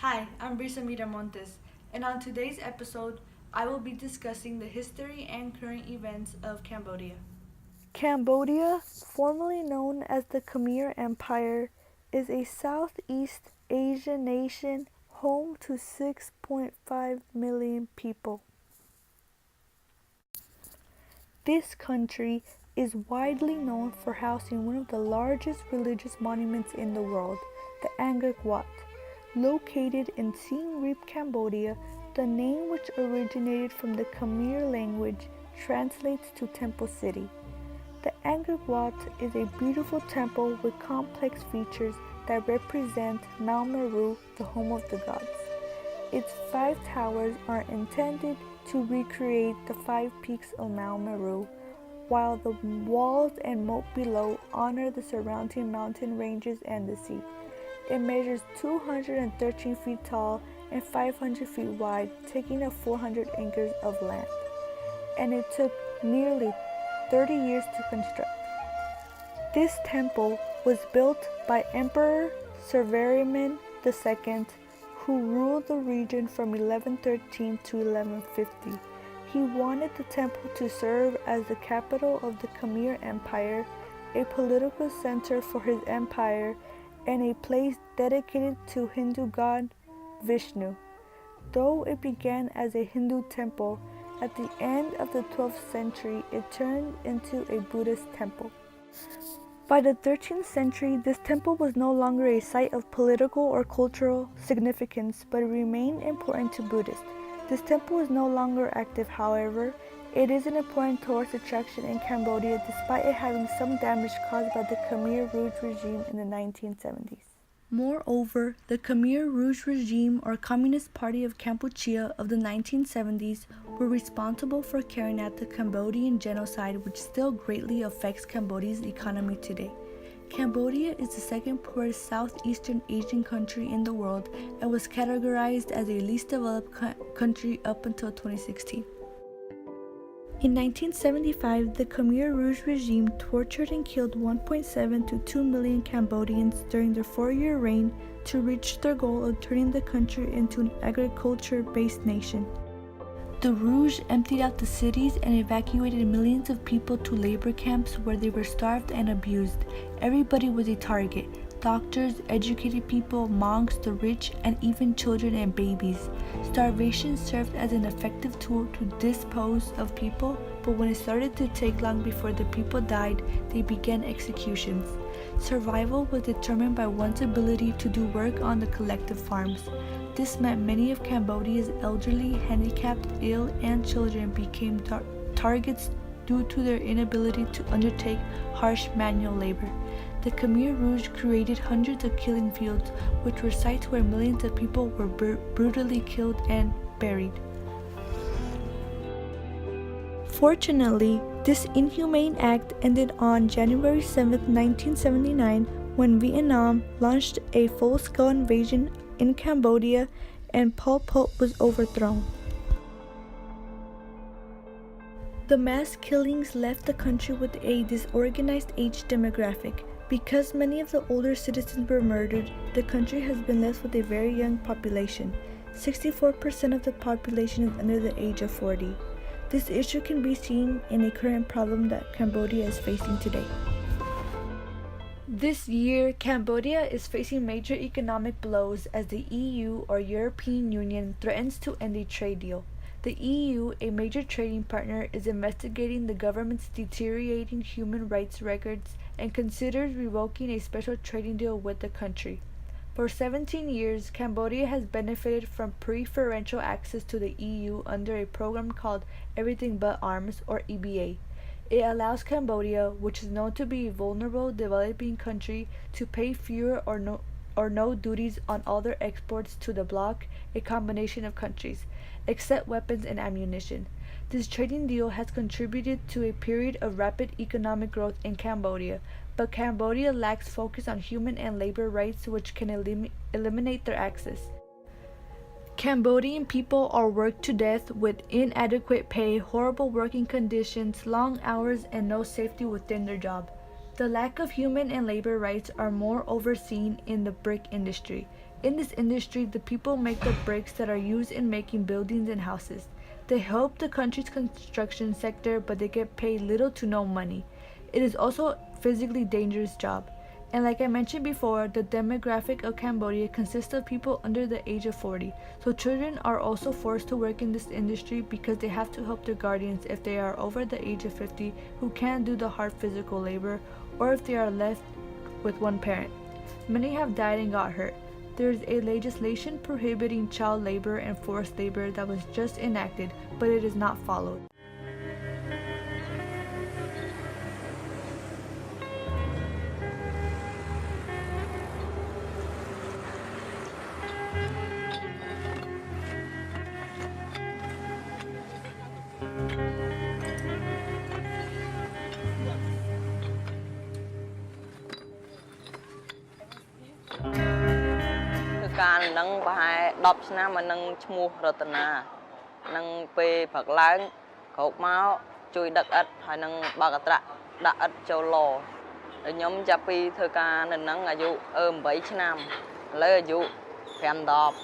Hi, I'm Brisa Miramontes, and on today's episode, I will be discussing the history and current events of Cambodia. Cambodia, formerly known as the Khmer Empire, is a Southeast Asian nation home to 6.5 million people. This country is widely known for housing one of the largest religious monuments in the world, the Angkor Wat. Located in Siem Reap, Cambodia, the name, which originated from the Khmer language, translates to Temple City. The Angkor Wat is a beautiful temple with complex features that represent Mount Meru, the home of the gods. Its 5 towers are intended to recreate the 5 peaks of Mount Meru, while the walls and moat below honor the surrounding mountain ranges and the sea. It measures 213 feet tall and 500 feet wide, taking up 400 acres of land. And it took nearly 30 years to construct. This temple was built by Emperor Severiman II, who ruled the region from 1113 to 1150. He wanted the temple to serve as the capital of the Khmer Empire, a political center for his empire, and a place dedicated to Hindu god Vishnu. Though it began as a Hindu temple, at the end of the 12th century it turned into a Buddhist temple. By the 13th century, this temple was no longer a site of political or cultural significance, but it remained important to Buddhists. This temple is no longer active, however. It is an important tourist attraction in Cambodia, despite it having some damage caused by the Khmer Rouge regime in the 1970s. Moreover, the Khmer Rouge regime, or Communist Party of Kampuchea, of the 1970s were responsible for carrying out the Cambodian genocide, which still greatly affects Cambodia's economy today. Cambodia is the second poorest Southeastern Asian country in the world and was categorized as a least developed country up until 2016. In 1975, the Khmer Rouge regime tortured and killed 1.7 to 2 million Cambodians during their 4-year reign to reach their goal of turning the country into an agriculture-based nation. The Rouge emptied out the cities and evacuated millions of people to labor camps where they were starved and abused. Everybody was a target. Doctors, educated people, monks, the rich, and even children and babies. Starvation served as an effective tool to dispose of people, but when it started to take long before the people died, they began executions. Survival was determined by one's ability to do work on the collective farms. This meant many of Cambodia's elderly, handicapped, ill, and children became targets due to their inability to undertake harsh manual labor. The Khmer Rouge created hundreds of killing fields, which were sites where millions of people were brutally killed and buried. Fortunately, this inhumane act ended on January 7, 1979, when Vietnam launched a full-scale invasion in Cambodia and Pol Pot was overthrown. The mass killings left the country with a disorganized age demographic. Because many of the older citizens were murdered, the country has been left with a very young population. 64% of the population is under the age of 40. This issue can be seen in a current problem that Cambodia is facing today. This year, Cambodia is facing major economic blows as the EU, or European Union, threatens to end a trade deal. The EU, a major trading partner, is investigating the government's deteriorating human rights records and considers revoking a special trading deal with the country. For 17 years, Cambodia has benefited from preferential access to the EU under a program called Everything But Arms, or EBA. It allows Cambodia, which is known to be a vulnerable developing country, to pay fewer or no duties on all their exports to the bloc, a combination of countries, except weapons and ammunition. This trading deal has contributed to a period of rapid economic growth in Cambodia, but Cambodia lacks focus on human and labor rights, which can eliminate their access. Cambodian people are worked to death with inadequate pay, horrible working conditions, long hours, and no safety within their job. The lack of human and labor rights are more overseen in the brick industry. In this industry, the people make the bricks that are used in making buildings and houses. They help the country's construction sector, but they get paid little to no money. It is also a physically dangerous job. And like I mentioned before, the demographic of Cambodia consists of people under the age of 40. So children are also forced to work in this industry because they have to help their guardians if they are over the age of 50 who can't do the hard physical labor, or if they are left with one parent. Many have died and got hurt. There is a legislation prohibiting child labor and forced labor that was just enacted, but it is not followed. Cái nâng phải đọc năm mà nâng mua rồi tận à nâng về phật láng cột máu chui đất ếch hay nâng ba cái trạ đã ếch châu lò để nhóm chắp đi thời ca nên nâng ở dụ 7 năm lấy ở dụ phèn đọp.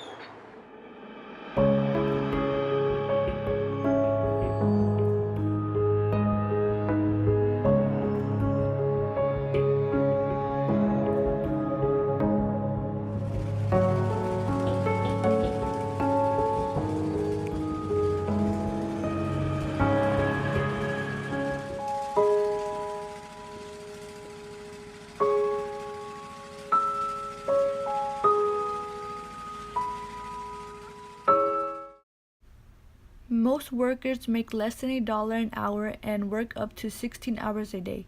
Most workers make less than $1 an hour and work up to 16 hours a day.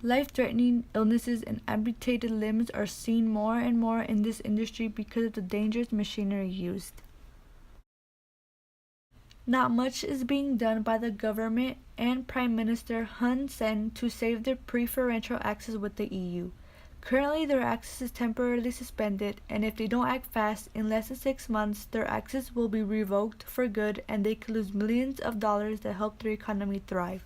Life-threatening illnesses and amputated limbs are seen more and more in this industry because of the dangerous machinery used. Not much is being done by the government and Prime Minister Hun Sen to save their preferential access with the EU. Currently, their access is temporarily suspended, and if they don't act fast, in less than 6 months, their access will be revoked for good and they could lose millions of dollars that help their economy thrive.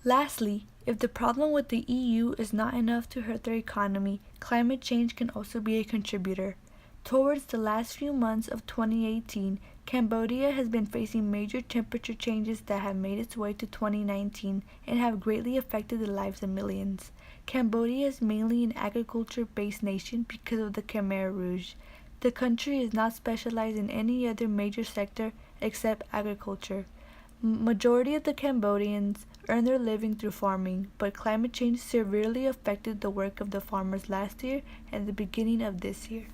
Lastly, if the problem with the EU is not enough to hurt their economy, climate change can also be a contributor. Towards the last few months of 2018, Cambodia has been facing major temperature changes that have made its way to 2019 and have greatly affected the lives of millions. Cambodia is mainly an agriculture-based nation because of the Khmer Rouge. The country is not specialized in any other major sector except agriculture. Majority of the Cambodians earn their living through farming, but climate change severely affected the work of the farmers last year and the beginning of this year.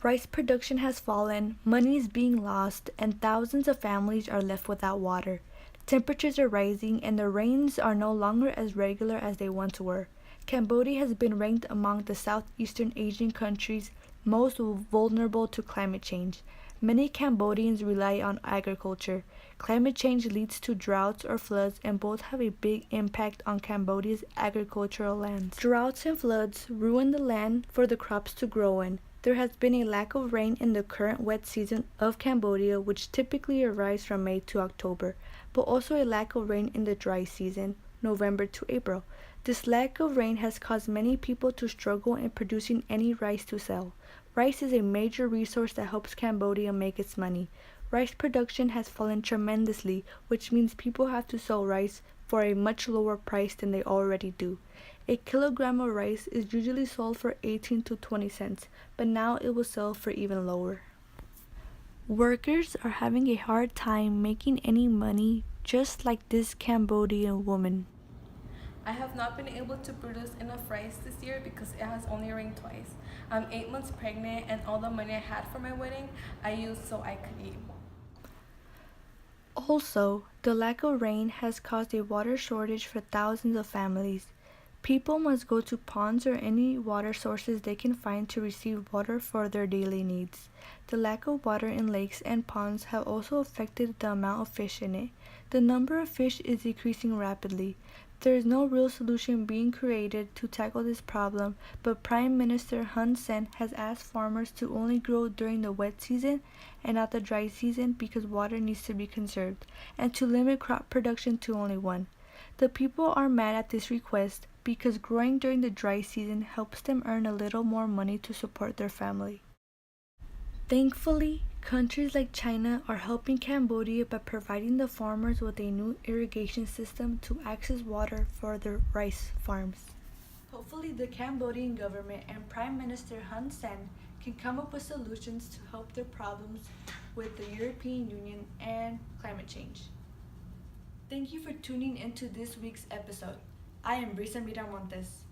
Rice production has fallen, money is being lost, and thousands of families are left without water. Temperatures are rising and the rains are no longer as regular as they once were. Cambodia has been ranked among the Southeastern Asian countries most vulnerable to climate change. Many Cambodians rely on agriculture. Climate change leads to droughts or floods, and both have a big impact on Cambodia's agricultural lands. Droughts and floods ruin the land for the crops to grow in. There has been a lack of rain in the current wet season of Cambodia, which typically arrives from May to October, but also a lack of rain in the dry season, November to April. This lack of rain has caused many people to struggle in producing any rice to sell. Rice is a major resource that helps Cambodia make its money. Rice production has fallen tremendously, which means people have to sell rice for a much lower price than they already do. A kilogram of rice is usually sold for 18 to 20 cents, but now it will sell for even lower. Workers are having a hard time making any money, just like this Cambodian woman. I have not been able to produce enough rice this year because it has only rained twice. I'm 8 months pregnant and all the money I had for my wedding, I used so I could eat. Also, the lack of rain has caused a water shortage for thousands of families. People must go to ponds or any water sources they can find to receive water for their daily needs. The lack of water in lakes and ponds have also affected the amount of fish in it. The number of fish is decreasing rapidly. There is no real solution being created to tackle this problem, but Prime Minister Hun Sen has asked farmers to only grow during the wet season and not the dry season because water needs to be conserved, and to limit crop production to only one. The people are mad at this request because growing during the dry season helps them earn a little more money to support their family. Thankfully, countries like China are helping Cambodia by providing the farmers with a new irrigation system to access water for their rice farms. Hopefully, the Cambodian government and Prime Minister Hun Sen can come up with solutions to help their problems with the European Union and climate change. Thank you for tuning into this week's episode. I am Brisa Miramontes.